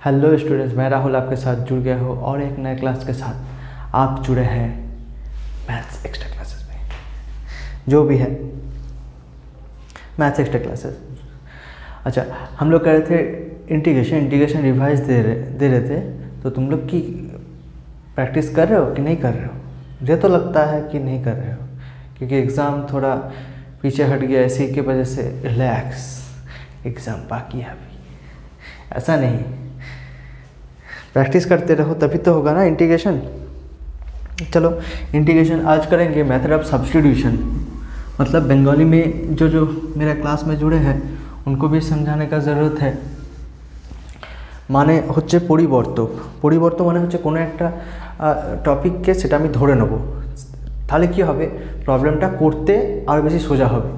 Hello students, मैं राहुल आपके साथ जुड़ गया हूँ और एक नए क्लास के साथ आप जुड़े हैं मैथ्स एक्स्ट्रा क्लासेस में। जो भी है मैथ्स एक्स्ट्रा क्लासेस। अच्छा, हम लोग कर रहे थे इंटीग्रेशन रिवाइज दे रहे थे। तो तुम लोग की प्रैक्टिस कर रहे हो कि नहीं कर रहे हो? मुझे तो लगता है कि नहीं कर रहे हो, क्योंकि एग्ज़ाम थोड़ा पीछे हट गया, इसी की वजह से रिलैक्स। एग्ज़ाम बाकी है अभी, ऐसा नहीं। प्रैक्टिस करते रहो तभी तो होगा ना इंटीग्रेशन। चलो इंटीग्रेशन आज करेंगे मेथड ऑफ सब्स्टिट्यूशन। मतलब बंगाली में जो मेरा क्लास में जुड़े हैं उनको भी समझाने का ज़रूरत है। মানে হচ্ছে পরিবর্ত মানে হচ্ছে কোনো একটা টপিককে সেটা আমি ধরে নেব, তাহলে কি হবে প্রবলেমটা করতে আরও বেশি সোজা হবে।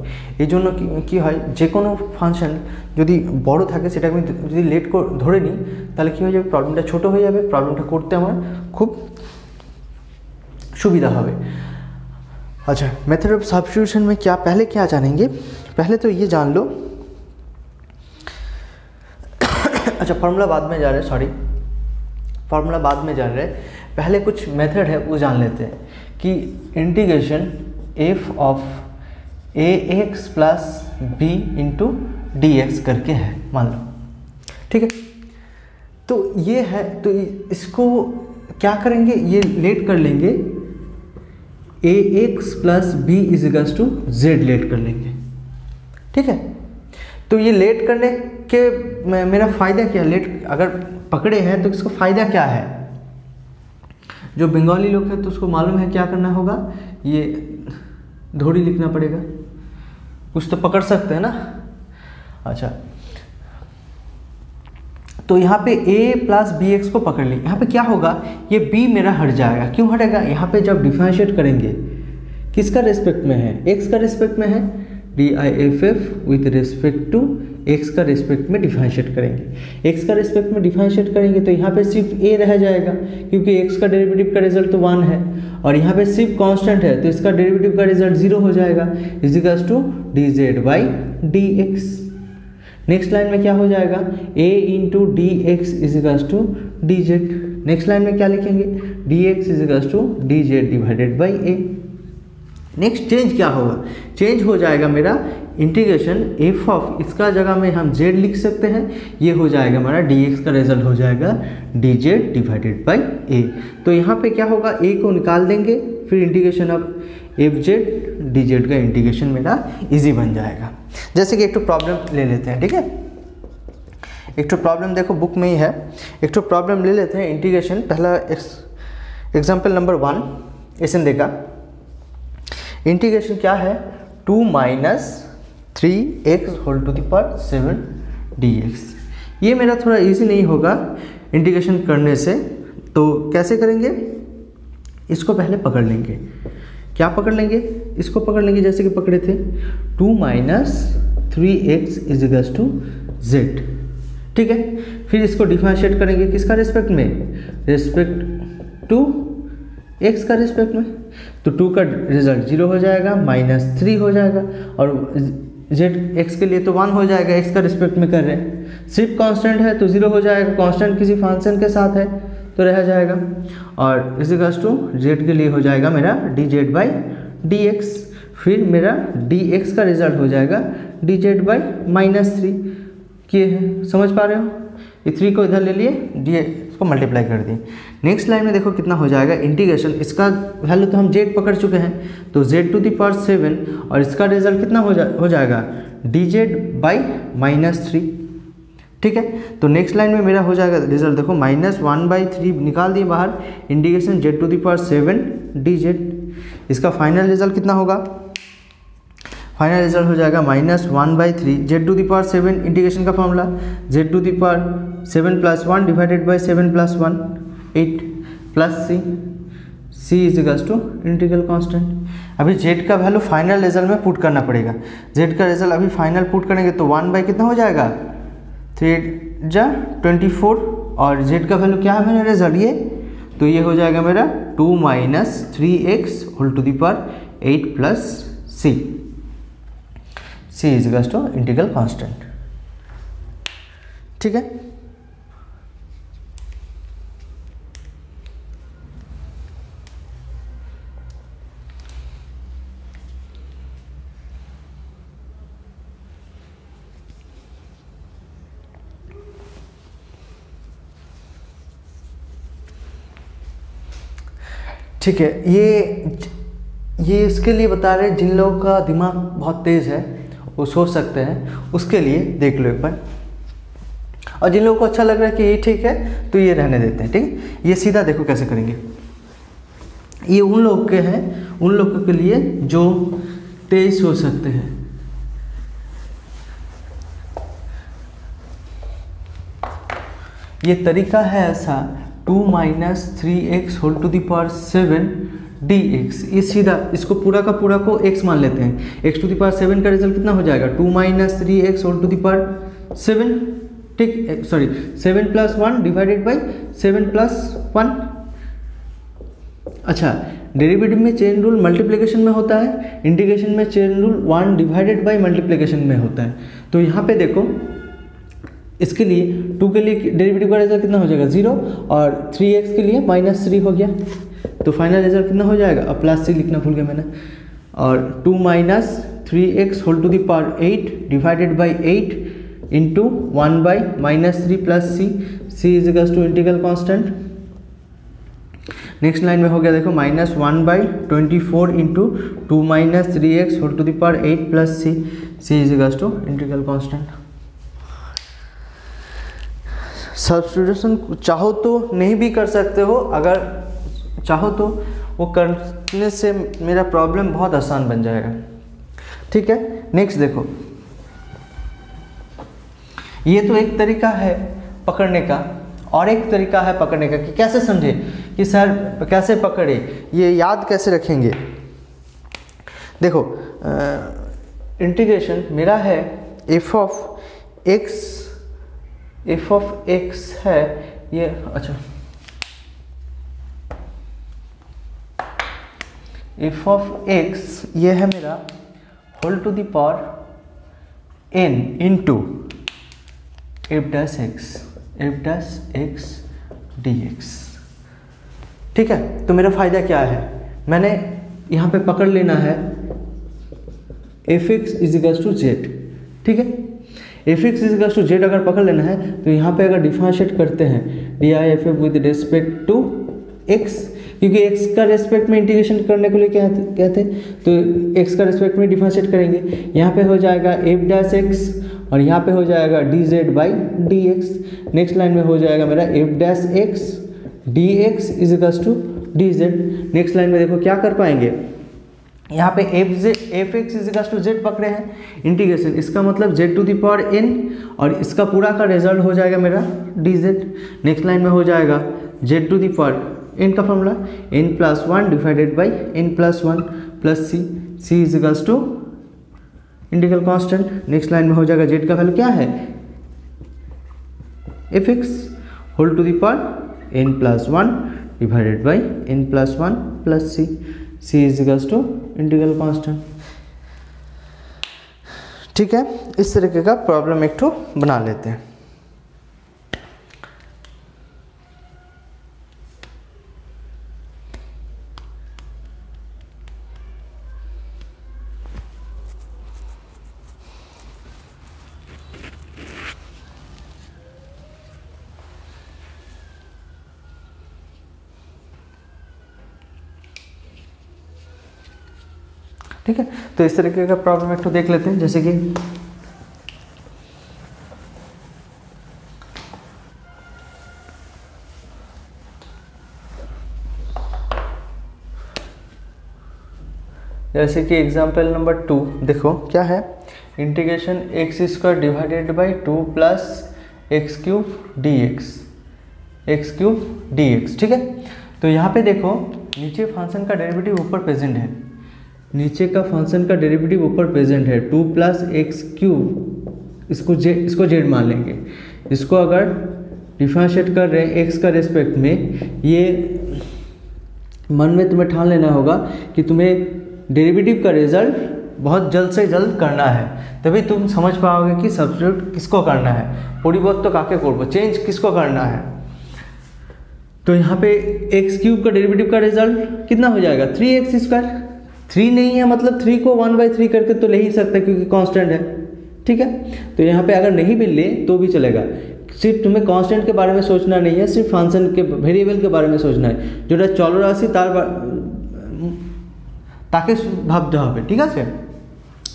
এই জন্য কি হয়, যে কোনো ফাংশন যদি বড় থাকে সেটা আমি যদি লেট ধরে নিই তাহলে কী হয়ে যাবে, প্রবলেমটা ছোট হয়ে যাবে, প্রবলেমটা করতে আমার খুব সুবিধা হবে। अच्छा, मेथड ऑफ सब्स्टिट्यूशन में पहले क्या जानेंगे? पहले तो ये जान लो। अच्छा, फार्मूला बाद में जा रहे, फार्मूला बाद में जा रहे, पहले कुछ मेथड है वो जान लेते हैं कि integration F of A x plus B into D X करके है, मान लो। ठीक है, तो ये है, तो इसको क्या करेंगे, ये लेट कर लेंगे। A x plus b is equals to z let कर लेंगे। ठीक है, तो ये लेट करने के मेरा फ़ायदा क्या? लेट अगर पकड़े हैं तो इसका फ़ायदा क्या है? जो बंगाली लोग हैं तो उसको मालूम है क्या करना होगा, ये धोड़ी लिखना पड़ेगा, कुछ तो पकड़ सकते हैं ना। अच्छा, तो यहाँ पे a प्लस बी एक्स को पकड़ ली। यहाँ पे क्या होगा, ये b मेरा हट जाएगा। क्यों हटेगा? यहाँ पे जब डिफरेंशिएट करेंगे किसका रिस्पेक्ट में है, x का रिस्पेक्ट में है, DIFF with respect to x का रिस्पेक्ट में डिफरेंशिएट करेंगे। x का रिस्पेक्ट में डिफरेंशिएट करेंगे तो यहाँ पे सिर्फ a रह जाएगा, क्योंकि x का डेरिवेटिव का रिजल्ट तो 1 है, और यहाँ पे सिर्फ कांस्टेंट है तो इसका डेरिवेटिव का रिजल्ट 0 हो जाएगा, is equals to dz by dx। Next line में क्या हो जाएगा, a into D X is equals to D Z. Next line में क्या लिखेंगे, D X is equals to D Z divided by A. Next change क्या होगा, change हो जाएगा मेरा इंटीग्रेशन एफ ऑफ, इसका जगह में हम z लिख सकते हैं, ये हो जाएगा हमारा dx का रिजल्ट हो जाएगा dz डिवाइडेड बाई a। तो यहाँ पे क्या होगा, a को निकाल देंगे, फिर integration of F Z D Z का इंटीग्रेशन मेरा इजी बन जाएगा। जैसे कि एक तो प्रॉब्लम ले लेते हैं। ठीक है, एक तो प्रॉब्लम देखो बुक में ही है, एक तो प्रॉब्लम ले लेते हैं इंटीग्रेशन। पहला एग्जाम्पल नंबर 1 ऐसे देगा, इंटीग्रेशन क्या है, 2 minus 3x whole to the power 7 dx। ये मेरा थोड़ा इजी नहीं होगा इंटीग्रेशन करने से, तो कैसे करेंगे, इसको पहले पकड़ लेंगे। क्या पकड़ लेंगे, इसको पकड़ लेंगे जैसे कि पकड़े थे 2 minus 3x is equals to Z. ठीक है, फिर इसको डिफरेंशिएट करेंगे किसका रिस्पेक्ट में, रिस्पेक्ट टू x का रिस्पेक्ट में, तो 2 का रिजल्ट 0 हो जाएगा, माइनस 3 हो जाएगा, और z x के लिए तो 1 हो जाएगा, x का रिस्पेक्ट में कर रहे हैं, सिर्फ कांस्टेंट है तो 0 हो जाएगा, कांस्टेंट किसी फंक्शन के साथ है तो रह जाएगा, और इज इक्वल्स टू z के लिए हो जाएगा मेरा dz बाई dx। फिर मेरा dx का रिजल्ट हो जाएगा dz बाई माइनस 3 किए हैं, समझ पा रहे हो? ये 3 को इधर ले लिए, dx को मल्टीप्लाई कर दिए। नेक्स्ट लाइन में देखो कितना हो जाएगा इंटीग्रेशन, इसका वैल्यू तो हम z पकड़ चुके हैं तो z टू द पावर 7, और इसका रिजल्ट कितना हो जाएगा dz बाई माइनस 3। ठीक है, तो नेक्स्ट लाइन में मेरा हो जाएगा रिजल्ट देखो -1/3 निकाल दिए बाहर, integration z to the power 7 dz। इसका फाइनल रिजल्ट कितना होगा, फाइनल रिजल्ट हो जाएगा -1/3 z to the power 7, integration का formula z to the power 7 plus 1 divided by 7 plus 1 8 plus c is equals to integral constant. अभी z का value final result में put करना पड़ेगा, z का रिजल्ट अभी फाइनल पुट करेंगे तो 1 बाई कितना हो जाएगा 3/24, और z का वैल्यू क्या है मेरा रिजल्ट ये, तो ये हो जाएगा मेरा 2 minus 3x whole to the power 8 plus c is equals to integral constant. ठीक है, ठीक है, ये इसके लिए बता रहे हैं जिन लोगों का दिमाग बहुत तेज़ है वो सोच सकते हैं, उसके लिए देख लो एक बार। और जिन लोगों को अच्छा लग रहा है कि ये ठीक है तो ये रहने देते हैं। ठीक है, ये सीधा देखो कैसे करेंगे। ये उन लोग के हैं, उन लोगों के लिए जो तेज सोच सकते हैं। ये तरीका है ऐसा 2 minus 3x whole to the power 7 dx। ये सीधा इसको पूरा का पूरा को x मान लेते हैं। x टू द पावर 7 का रिजल्ट कितना हो जाएगा 2 minus 3x whole to the power 7। ठीक, sorry 7 plus 1 divided by 7 plus 1। अच्छा, डेरिवेटिव में चेन रूल मल्टीप्लिकेशन में होता है, इंटीग्रेशन में chain rule 1 divided by multiplication में होता है। तो यहाँ पे देखो इसके लिए 2 के लिए डेरिवेटिव का रिजल्ट कितना हो जाएगा 0 और 3x के लिए -3 हो गया। तो फाइनल रिजल्ट कितना हो जाएगा, अब +c लिखना भूल गया मैंने। और 2 minus 3x whole to the power 8 divided by 8 into 1 by -3 plus c is equals to integral constant. Next line में हो गया देखो -1 by 24 into 2 minus 3x whole to the power 8 plus c is equals to integral constant. Substitution चाहो तो नहीं भी कर सकते हो, अगर चाहो तो वो करने से मेरा प्रॉब्लम बहुत आसान बन जाएगा। ठीक है, नेक्स्ट देखो, ये तो एक तरीका है पकड़ने का, और एक तरीका है पकड़ने का कि कैसे समझे कि सर कैसे पकड़े, ये याद कैसे रखेंगे। देखो इंटीग्रेशन मेरा है f ऑफ x है ये, अच्छा f ऑफ x ये है मेरा whole to the power n into f dash x dx। ठीक है, तो मेरा फ़ायदा क्या है, मैंने यहाँ पे पकड़ लेना है fx is equals to z। ठीक है, fx is equals to z अगर पकड़ लेना है तो यहाँ पे अगर डिफरेंशिएट करते हैं diff with respect to x, क्योंकि x का रेस्पेक्ट में इंटीग्रेशन करने के लिए क्या कहते हैं, तो x का रेस्पेक्ट में डिफरेंशिएट करेंगे। यहाँ पे हो जाएगा f डैश x और यहाँ पे हो जाएगा dz by dx। Next line में हो जाएगा मेरा f dash x dx is equals to dz। Next line में देखो क्या कर पाएंगे, यहाँ पे f x is equals to z पकड़े हैं इंटीग्रेशन, इसका मतलब z to the power n और इसका पूरा का रिजल्ट हो जाएगा मेरा dz। नेक्स्ट लाइन में हो जाएगा z to the power n का formula n plus 1 divided by n plus 1 plus c is equals to integral constant. Next line में हो जाएगा z का वैल्यू क्या है fx whole to the power n plus 1 divided by n plus 1 plus c is equals to integral constant. ठीक है, इस तरीके का प्रॉब्लम एक ठो बना लेते हैं। ठीक है, तो इस तरीके का प्रॉब्लम एक तो देख लेते हैं, जैसे कि एग्जाम्पल नंबर 2 देखो क्या है, integration x square divided by 2 plus x cube dx। ठीक है, तो यहाँ पे देखो नीचे फंक्शन का डेरिवेटिव ऊपर प्रेजेंट है, नीचे का फंक्शन का डेरिवेटिव ऊपर प्रेजेंट है 2 प्लस एक्स क्यूब, इसको जेड मान लेंगे। इसको अगर डिफरेंशिएट कर रहे हैं एक्स का रेस्पेक्ट में, ये मन में तुम्हें ठान लेना होगा कि तुम्हें डेरिवेटिव का रिजल्ट बहुत जल्द से जल्द करना है, तभी तुम समझ पाओगे कि सब्स्टिट्यूट किसको करना है, परिवर्तन काके करबो, चेंज किसको करना है। तो यहाँ पे एक्स क्यूब का डेरिवेटिव का रिजल्ट कितना हो जाएगा 3x स्क्वायर। 3 नहीं है मतलब 3 को 1/3 करके तो ले ही सकते क्योंकि कांस्टेंट है। ठीक है, तो यहाँ पे अगर नहीं भी ले तो भी चलेगा, सिर्फ तुम्हें कांस्टेंट के बारे में सोचना नहीं है, सिर्फ फंक्शन के वेरिएबल के बारे में सोचना है, যেটা চলরাশি তাকে ভাবতে হবে, ঠিক আছে।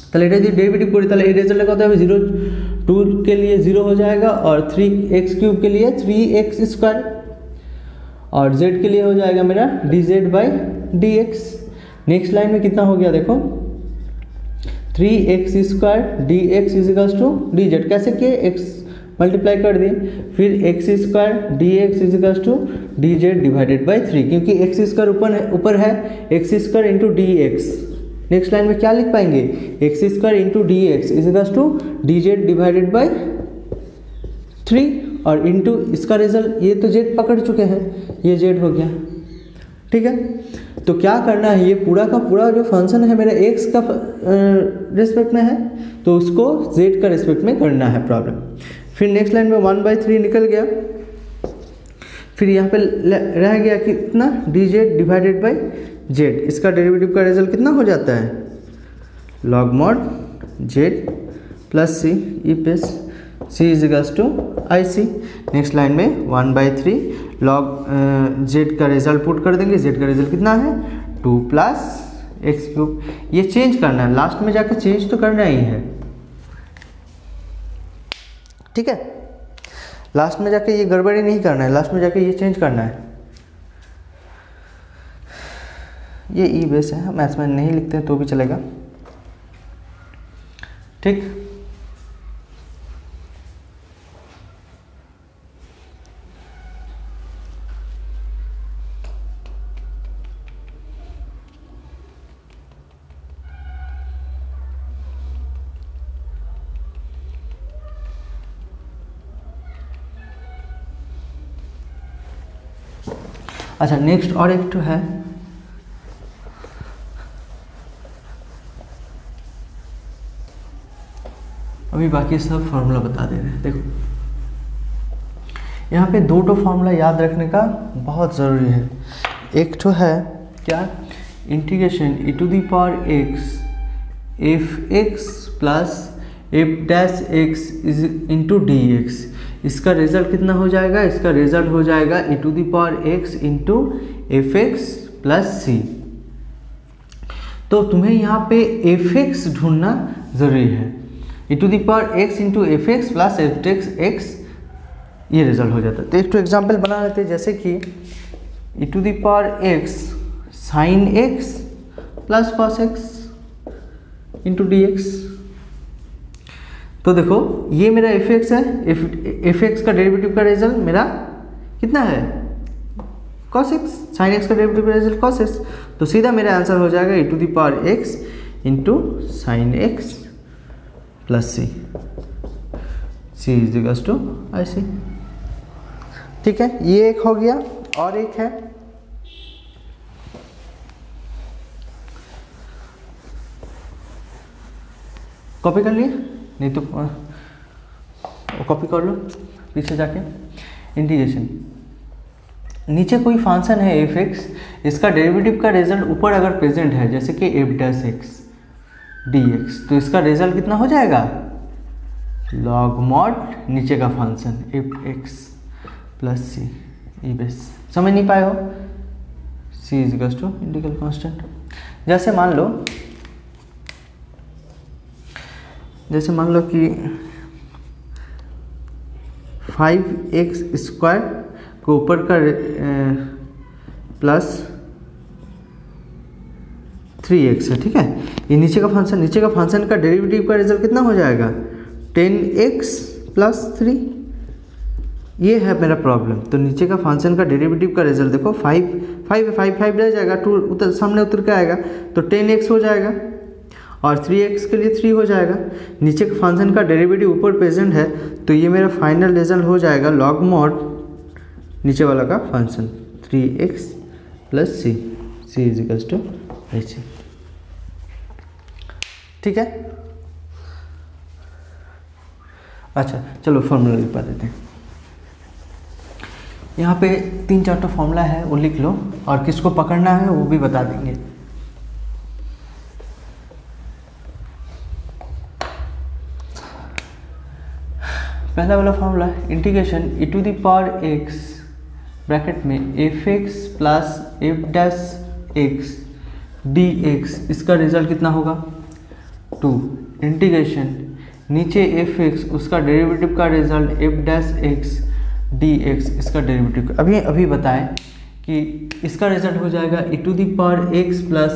তাহলে এটা যদি डेरिवेटिव করি তাহলে এই রেজাল্টে কত হবে, 0 2 के लिए 0 हो जाएगा और 3x³ के लिए 3x², और z के लिए हो जाएगा मेरा dz/dx। नेक्स्ट लाइन में कितना हो गया देखो, 3x² dx = dz, कैसे किए, x मल्टीप्लाई कर दिए, फिर x² dx = dz/3, क्योंकि x² ऊपर है, x² × dx। नेक्स्ट लाइन में क्या लिख पाएंगे, x² × dx = dz/3, और इंटू इसका रिजल्ट, ये तो z पकड़ चुके हैं, ये z हो गया, ठीक है। तो क्या करना है, ये पूरा का पूरा जो फंक्शन है मेरा x का रिस्पेक्ट में है, तो उसको z का रिस्पेक्ट में करना है प्रॉब्लम। फिर नेक्स्ट लाइन में 1/3 निकल गया, फिर यहाँ पे रह गया कितना, dz/z। इसका डेरिवेटिव का रिजल्ट कितना हो जाता है, log mod z + c e c = ic। Next line में 1/3 log z का रिजल्ट पुट कर देंगे, z का रिजल्ट कितना है 2 + x³। ये चेंज करना है, लास्ट में जाकर चेंज तो करना ही है, ठीक है। लास्ट में जाके ये गड़बड़ी नहीं करना है, लास्ट में जाके ये चेंज करना है। ये ई बेस है, मैथ्स में नहीं लिखते तो भी चलेगा, ठीक। अच्छा, नेक्स्ट और एक तो है, अभी बाकी सब फार्मूला बता दे रहे हैं। देखो यहाँ पे 2 फार्मूला याद रखने का बहुत ज़रूरी है। एक तो है क्या, integration e⁻x f(x) + f'(x) * dx। इसका रिजल्ट कितना हो जाएगा, इसका रिजल्ट हो जाएगा e⁻x * fx + c। तो तुम्हें यहाँ पे fx ढूंढना ज़रूरी है, e⁻x * fx + f(x), ये रिजल्ट हो जाता है। तो एक तो एग्जाम्पल बना लेते हैं, जैसे कि e⁻x sin x + cos x * dx। तो देखो ये मेरा fx है, fx का डेरिवेटिव का रिजल्ट मेरा कितना है cos x, sin x का डेरिवेटिव का रिजल्ट cos x। तो सीधा मेरा आंसर हो जाएगा e⁻x sin x + c = ic, ठीक है। ये एक हो गया, और एक है कॉपी कर लिए, नहीं तो कॉपी कर लो पीछे जाके। इंटीग्रेशन, नीचे कोई फंक्शन है fx, इसका डेरिवेटिव का रिजल्ट ऊपर अगर प्रेजेंट है, जैसे कि f'(x) dx, तो इसका रिजल्ट कितना हो जाएगा, log mod नीचे का function f(x + c e base. समझ नहीं पाए हो, c = इंटीग्रल कांस्टेंट। जैसे मान लो कि 5x² को ऊपर का प्लस 3x है, ठीक है। ये नीचे का फंक्शन का डेरिवेटिव का रिजल्ट कितना हो जाएगा 10x + 3। ये है मेरा प्रॉब्लम। तो नीचे का फंक्शन का डेरिवेटिव का रिजल्ट देखो 5 रह जाएगा, 2 सामने उतर के आएगा, तो 10x हो जाएगा, और 3x के लिए 3 हो जाएगा। नीचे के फंक्शन का डेरिवेटिव ऊपर प्रेजेंट है, तो ये मेरा फाइनल रिजल्ट हो जाएगा log mod नीचे वाला का फंक्शन 3x + c = ic, ठीक है। अच्छा चलो फॉर्मूला लिखवा देते हैं। यहाँ पे 3-4 फॉर्मूला है, वो लिख लो, और किसको पकड़ना है वो भी बता देंगे। पहला वाला formula integration e to the power x bracket में fx plus f dash x dx, इसका रिजल्ट कितना होगा 2, इंटीग्रेशन नीचे fx उसका डेरिवेटिव का result f dash x dx, इसका डेरिवेटिव अभी बताएं कि इसका रिजल्ट हो जाएगा e to the power x plus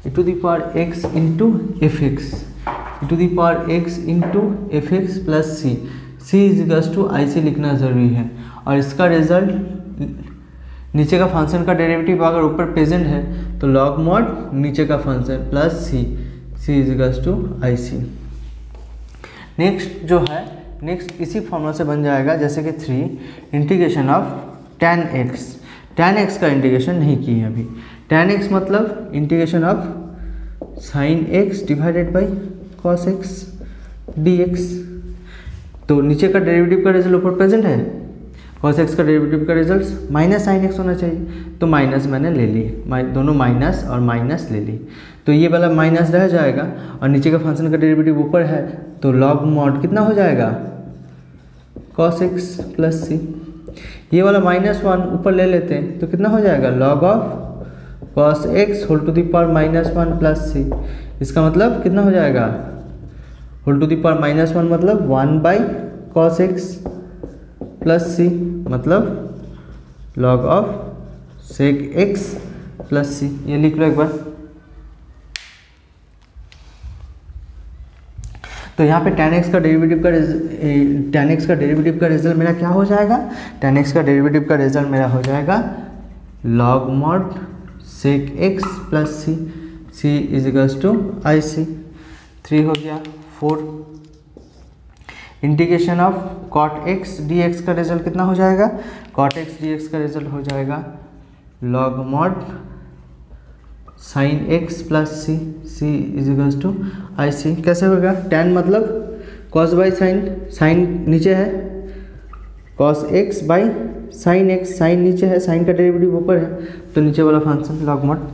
e to the power x into F X, e to the power x into F X plus c is equals to I सी लिखना ज़रूरी है। और इसका रिजल्ट नीचे का फंक्शन का डेरिवेटिव अगर ऊपर प्रेजेंट है तो लॉग मॉड नीचे का function plus c is equals to I C. Next जो है इसी फॉर्मूला से बन जाएगा जैसे कि 3 इंटीग्रेशन ऑफ tan x का इंटीग्रेशन नहीं किए हैं अभी। tan x मतलब integration of sin x divided by cos x dx, तो नीचे का डेरिवेटिव का रिजल्ट ऊपर प्रेजेंट है, cos x का डेरिवेटिव का रिजल्ट माइनस sin x होना चाहिए, तो माइनस मैंने ले ली, दोनों माइनस और माइनस ले ली, तो ये वाला माइनस रह जाएगा और नीचे का फंक्शन का डेरिवेटिव ऊपर है तो log मॉड कितना हो जाएगा cos x प्लस c, ये वाला -1 ऊपर ले लेते हैं तो कितना हो जाएगा log of cos x whole to the power -1 plus c, इसका मतलब कितना हो जाएगा होल टू द पावर -1 मतलब 1 by cos x plus c, मतलब log of sec x plus c, ये लिख लो एक बार। तो यहाँ पे tan x का डेरिवेटिव का रिजल्ट मेरा क्या हो जाएगा, tan x का डेरिवेटिव का रिजल्ट मेरा हो जाएगा log mod sec x plus c is equals to I C. 3 हो गया। 4 integration of cot x dx का रिजल्ट कितना हो जाएगा, cot x dx का रिजल्ट हो जाएगा log mod sin x plus c is equals to I C. कैसे होगा, tan मतलब cos बाई sin नीचे है, cos x by sin x, sin नीचे है, sin का डेरिवेटिव ऊपर है, तो नीचे वाला फंक्शन log मॉड।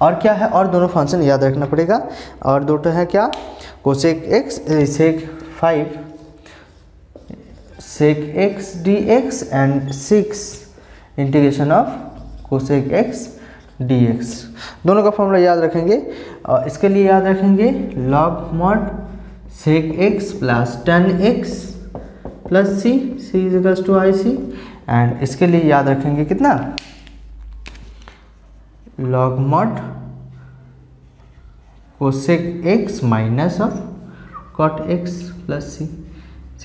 और क्या है, और दोनों फंक्शन याद रखना पड़ेगा, और दो तो है क्या, cosec x sec 5 sec x dx and 6 integration of cosec x dx, दोनों का फॉर्मूला याद रखेंगे। और इसके लिए याद रखेंगे log mod sec x plus tan x plus c is equals to I C, and इसके लिए याद रखेंगे कितना, log mod cosec x minus of cot x plus c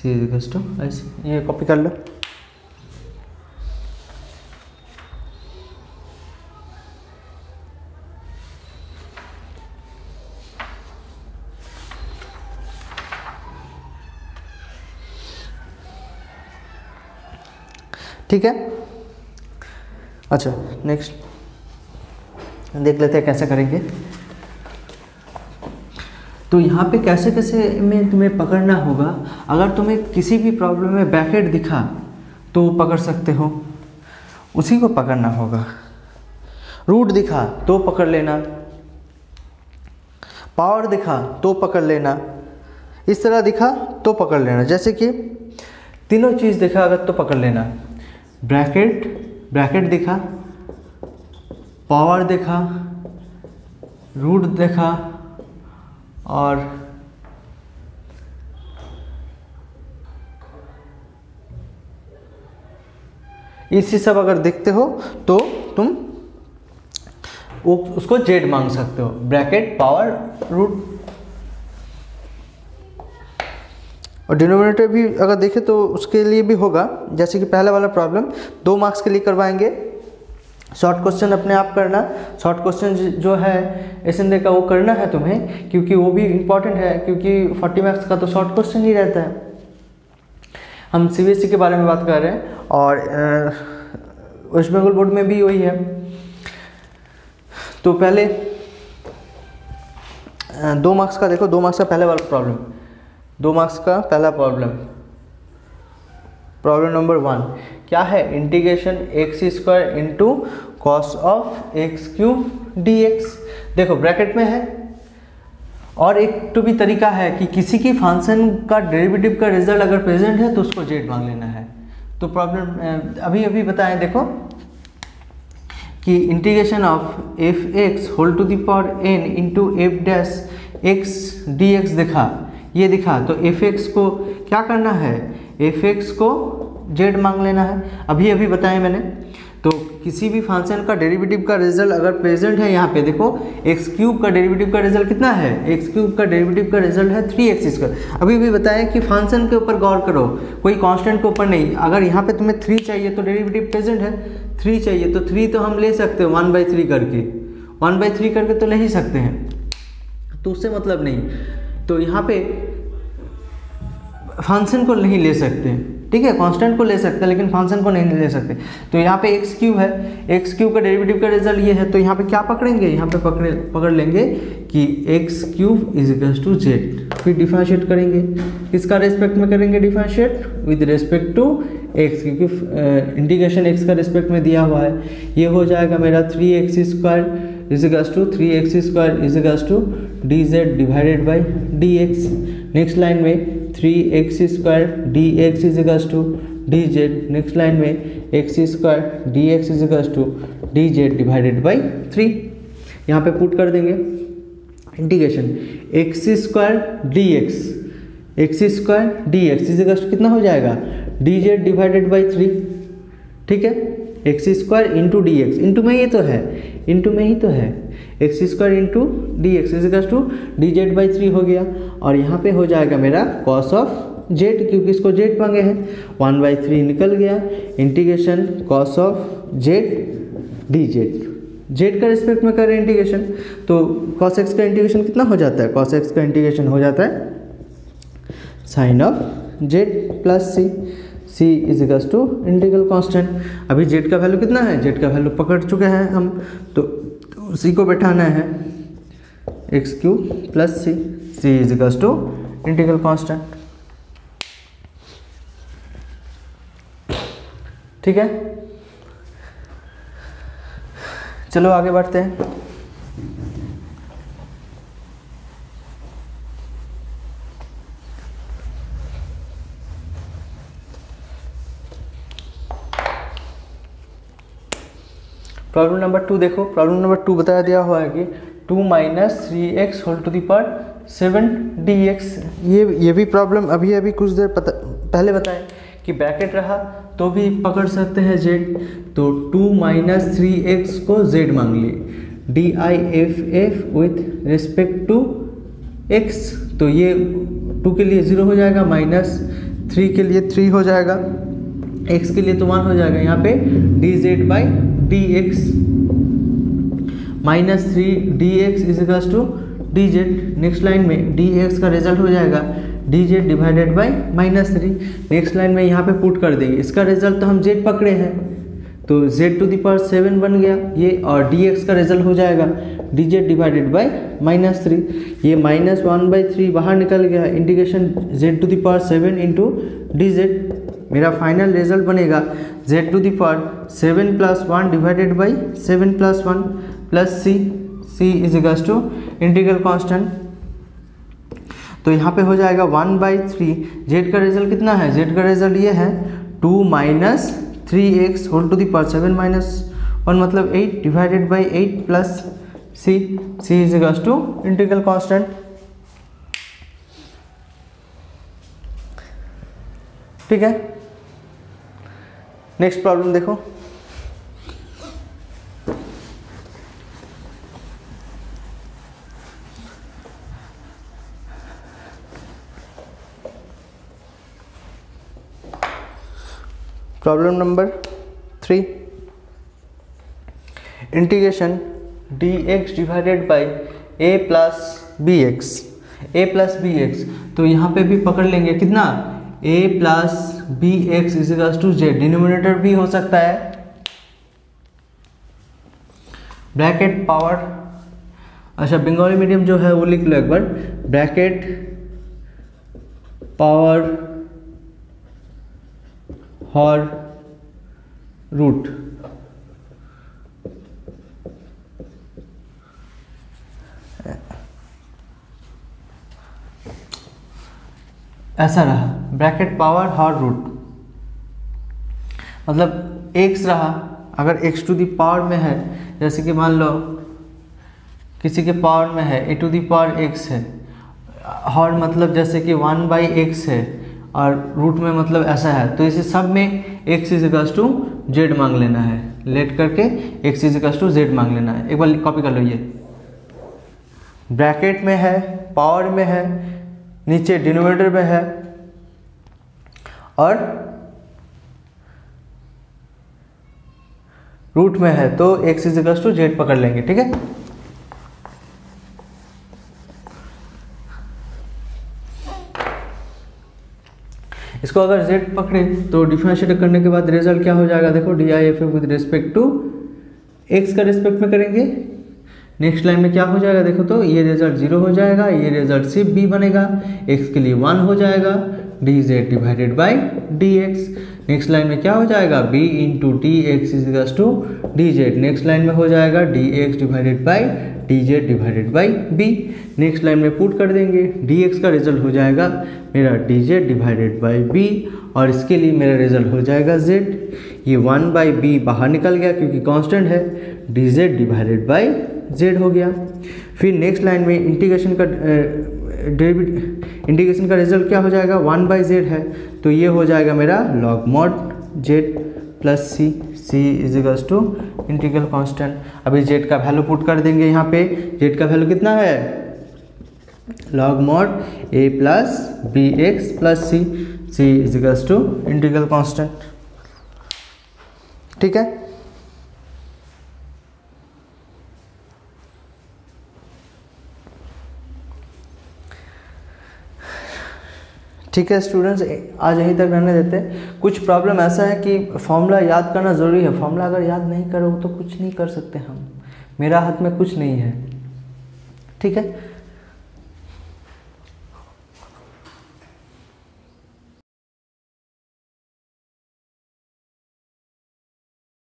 is equals to I C. ये कॉपी कर लो। ठीक है, अच्छा नेक्स्ट देख लेते हैं कैसे करेंगे। तो यहाँ पे कैसे कैसे में तुम्हें पकड़ना होगा, अगर तुम्हें किसी भी प्रॉब्लम में ब्रैकेट दिखा तो पकड़ सकते हो, उसी को पकड़ना होगा। रूट दिखा तो पकड़ लेना, पावर दिखा तो पकड़ लेना, इस तरह दिखा तो पकड़ लेना। जैसे कि तीनों चीज़ दिखा अगर तो पकड़ लेना, ब्रैकेट दिखा, पावर देखा, रूट देखा, और इसी सब अगर देखते हो तो तुम उसको जेड मांग सकते हो, ब्रैकेट, पावर, रूट। और डिनोमिनेटर भी अगर देखें तो उसके लिए भी होगा, जैसे कि पहला वाला प्रॉब्लम 2 मार्क्स के लिए करवाएंगे, शॉर्ट क्वेश्चन अपने आप करना, शॉर्ट क्वेश्चन जो है एसएनडे का वो करना है तुम्हें, क्योंकि वो भी इम्पॉर्टेंट है, क्योंकि 40 मार्क्स का तो शॉर्ट क्वेश्चन ही रहता है। हम सीबीएसई के बारे में बात कर रहे हैं और वेस्ट बंगाल बोर्ड में भी वही है। तो पहले 2 मार्क्स का देखो, 2 मार्क्स का पहले वाला प्रॉब्लम, 2 मार्क्स का पहला प्रॉब्लम नंबर 1 क्या है, integration x² into cos of x³ dx। देखो ब्रैकेट में है और एक तो भी तरीका है कि किसी की फंक्शन का डेरिवेटिव का रिजल्ट अगर प्रेजेंट है तो उसको जेड मांग लेना है। तो प्रॉब्लम अभी अभी बताएं, देखो कि integration of F X whole to the power N into F dash X D X दिखा। तो एफ एक्स को क्या करना है, एफ एक्स को जेड मांग लेना है, अभी अभी बताया मैंने। तो किसी भी फंक्शन का डेरिवेटिव का रिजल्ट अगर प्रेजेंट है, यहाँ पे देखो एक्स क्यूब का डेरिवेटिव का रिजल्ट कितना है, एक्स क्यूब का डेरिवेटिव का रिजल्ट है 3x²। अभी भी बताया कि फंक्शन के ऊपर गौर करो, कोई कांस्टेंट के ऊपर नहीं। अगर यहाँ पे तुम्हें 3 चाहिए तो डेरिवेटिव प्रेजेंट है, 3 चाहिए तो 3 तो हम ले सकते हो 1/3 करके, 1/3 करके तो ले ही सकते हैं, तो उससे मतलब नहीं। तो यहाँ पे फंक्शन को नहीं ले सकते, ठीक है, कांस्टेंट को ले सकते हैं लेकिन फंक्शन को नहीं ले सकते। तो यहाँ पे एक्स क्यूब है, एक्स क्यूब का डेरिवेटिव का रिजल्ट ये है, तो यहाँ पे क्या पकड़ेंगे, यहाँ पे पकड़ लेंगे कि X cube is equals to Z. फिर डिफरेंशिएट करेंगे, किसका रेस्पेक्ट में करेंगे differentiate, with respect to X, क्योंकि इंटीग्रेशन एक्स का रेस्पेक्ट में दिया हुआ है। ये हो जाएगा मेरा 3x² is equals to 3x² is equals to dz divided by dx। Next line में 3x² dx is equals to dz। Next line में x² dx is equals to dz divided by 3। यहाँ पे पुट कर देंगे integration x² dx is equals to कितना हो जाएगा, dz divided by 3, ठीक है। x² into D x, into में ही तो है, x² into D X is equals to dz by 3 हो गया। और यहाँ पे हो जाएगा मेरा cos ऑफ जेड, क्योंकि इसको जेड मांगे हैं, 1/3 निकल गया। Integration cos of Z dz, Z का रिस्पेक्ट में कर रहे हैं इंटीग्रेशन, तो cos x का इंटीग्रेशन कितना हो जाता है, cos x का इंटीग्रेशन हो जाता है sine of Z plus C is equals to integral constant. अभी जेड का वैल्यू कितना है, जेड का वैल्यू पकड़ चुके हैं हम, तो उसी को बैठाना है x³ plus C is equals to integral constant, ठीक है। चलो आगे बढ़ते हैं। प्रॉब्लम नंबर 2 देखो, प्रॉब्लम नंबर 2 बताया दिया हुआ है कि 2 - 3x whole to the power 7 dx। ये भी प्रॉब्लम अभी कुछ देर पहले बताया कि ब्रैकेट रहा तो भी पकड़ सकते हैं z। तो 2 - 3x को z मांग ली, DIFF with respect to x। तो ये 2 के लिए 0 हो जाएगा, -3 के लिए 3 हो जाएगा, x के लिए तो 1 हो जाएगा। यहाँ पे dz by dx, -3 dx is equals to dz। Next line में dx का रिजल्ट हो जाएगा dz divided by -3। Next line में यहाँ पे पुट कर देंगे, इसका रिजल्ट तो हम z पकड़े हैं, तो z टू द पावर 7 बन गया ये, और dx का रिजल्ट हो जाएगा dz डिवाइडेड बाई -3। ये -1/3 बाहर निकल गया, integration z to the power 7 into dz। मेरा फाइनल रिजल्ट बनेगा z to the power 7 + 1 divided by 7 + 1 plus C is equals to integral constant. तो यहाँ पे हो जाएगा 1/3। z का रिजल्ट कितना है, z का रिजल्ट ये है 2 - 3x whole to the power 7 - 1 मतलब 8 divided by 8 plus C is equals to integral constant, ठीक है। नेक्स्ट प्रॉब्लम देखो, problem number 3, integration dx divided by a plus B X. तो यहाँ पे भी पकड़ लेंगे कितना, a plus B X is equals to Z, denominator भी हो सकता है, ब्रैकेट पावर, अच्छा बंगाली मीडियम जो है वो लिख लो एक बार, ब्रैकेट पावर और रूट, ऐसा रहा, ब्रैकेट पावर हर रूट, मतलब x रहा, अगर x टू दी पावर में है, जैसे कि मान लो किसी के पावर में है a to the power x है, हर मतलब जैसे कि 1/x है, और रूट में मतलब ऐसा है, तो इसे सब में x इज टू जेड मांग लेना है, लेट करके x इज टू जेड मांग लेना है। एक बार कॉपी कर लो, ये ब्रैकेट में है, पावर में है, नीचे डिनोमिनेटर में है, और रूट में है, तो x इज टू जेड पकड़ लेंगे, ठीक है। इसको अगर z पकड़े तो डिफरेंशिएट करने के बाद रिजल्ट क्या हो जाएगा, देखो DIFF with respect to x का रिस्पेक्ट में करेंगे, नेक्स्ट लाइन में क्या हो जाएगा, देखो तो ये रिजल्ट 0 हो जाएगा, ये रिजल्ट सिर्फ b बनेगा, x के लिए 1 हो जाएगा, dz divided by dx। Next line में क्या हो जाएगा, b into dx is to dz, next line में हो जाएगा dx divided by dz divided by b। Next line में पुट कर देंगे, dx का रिजल्ट हो जाएगा मेरा dz डिवाइडेड बाई b, और इसके लिए मेरा रिजल्ट हो जाएगा z। ये 1/b बाहर निकल गया क्योंकि कांस्टेंट है, dz डिवाइडेड बाई z हो गया। फिर नेक्स्ट लाइन में इंटीग्रेशन का रिजल्ट क्या हो जाएगा, 1/z है, तो ये हो जाएगा मेरा log mod z plus c is to integral constant. अभी z का वैल्यू पुट कर देंगे, यहाँ पे z का वैल्यू कितना है, log mod a plus B X plus c is to integral constant, ठीक है। ठीक है स्टूडेंट्स, आज यहीं तक रहने देते हैं। कुछ प्रॉब्लम ऐसा है कि फॉर्मूला याद करना ज़रूरी है, फॉर्मूला अगर याद नहीं करो तो कुछ नहीं कर सकते हम, मेरा हाथ में कुछ नहीं है, ठीक है।